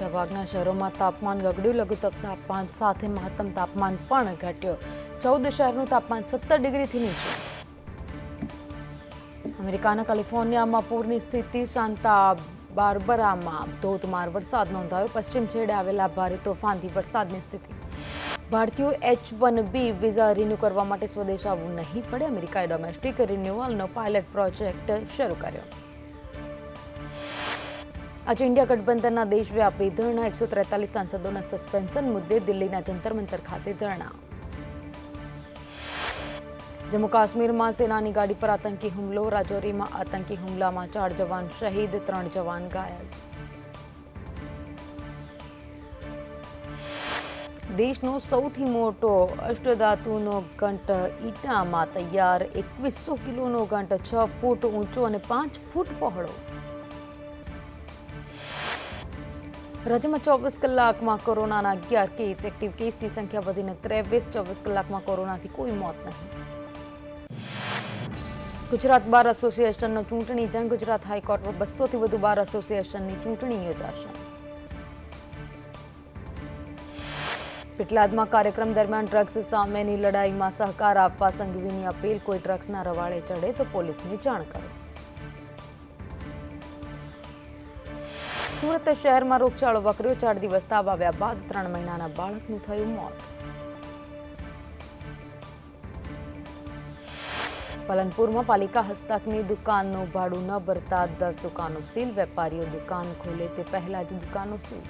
મોટાભાગના શહેરોમાં તાપમાન ગગડ્યું. લઘુત્તમ તાપમાન સાથે મહત્તમ તાપમાન પણ ઘટ્યો. 14 શહેરનું તાપમાન 17 ડિગ્રીથી નીચે. અમેરિકાના કેલિફોર્નિયામાં પૂરની સ્થિતિ. સાન્તા બાર્બરામાં ધોધમાર વરસાદ નોંધાયો. પશ્ચિમ છેડે આવેલા ભારે તોફાનથી વરસાદની સ્થિતિ. ભારતીયો H-1B વિઝા રિન્યૂ કરવા માટે સ્વદેશ આવવું નહીં પડે. અમેરિકાએ ડોમેસ્ટિક રિન્યુઅલનો પાયલટ પ્રોજેક્ટ શરૂ કર્યો. આજે ઇન્ડિયા ગઠબંધનના દેશવ્યાપી ધરણા. 143 સાંસદોના સસ્પેન્શન મુદ્દે દિલ્હીના જંતર મંતર ખાતે ધરણા. જમ્મુ કાશ્મીરમાં સેનાની ગાડી પર આતંકી હુમલો. રાજૌરીમાં આતંકી હુમલામાં 4 જવાન શહીદ, 3 જવાન ઘાયલ. દેશનો સૌથી મોટો અષ્ટધાતુનો ઘંટ ઈટામાં તૈયાર. 2100 કિલોનો ઘંટ 6 ફૂટ ઊંચો અને 5 ફૂટ પહોળો. રાજ્યમાં 24 કલાકમાં કોરોનાના 11 કેસ. એક્ટિવ કેસની સંખ્યા વધીને 23. 24 કલાકમાં કોરોનાથી કોઈ મોત નહીં. ગુજરાત બાર એસોસિએશનનો ચૂંટણી જંગ. ગુજરાત હાઈકોર્ટમાં 200થી વધુ બાર એસોસિએશનની ચૂંટણી યોજાશે. પેટલાદમાં કાર્યક્રમ દરમિયાન ડ્રગ્સ સામેની લડાઈમાં સહકાર આપવા સંઘવીની અપીલ. કોઈ ડ્રગ્સના રવાડે ચડે તો પોલીસને જાણ કરો. સુરત શહેરમાં રોગચાળો વકર્યો. 4 દિવસ તાવ આવ્યા બાદ 3 મહિનાના બાળકનું થયું મોત. પાલનપુરમાં પાલિકા હસ્તકની દુકાનનું ભાડું ન ભરતા 10 દુકાનો સીલ. વેપારીઓ દુકાન ખોલે તે પહેલા જ દુકાનો સીલ.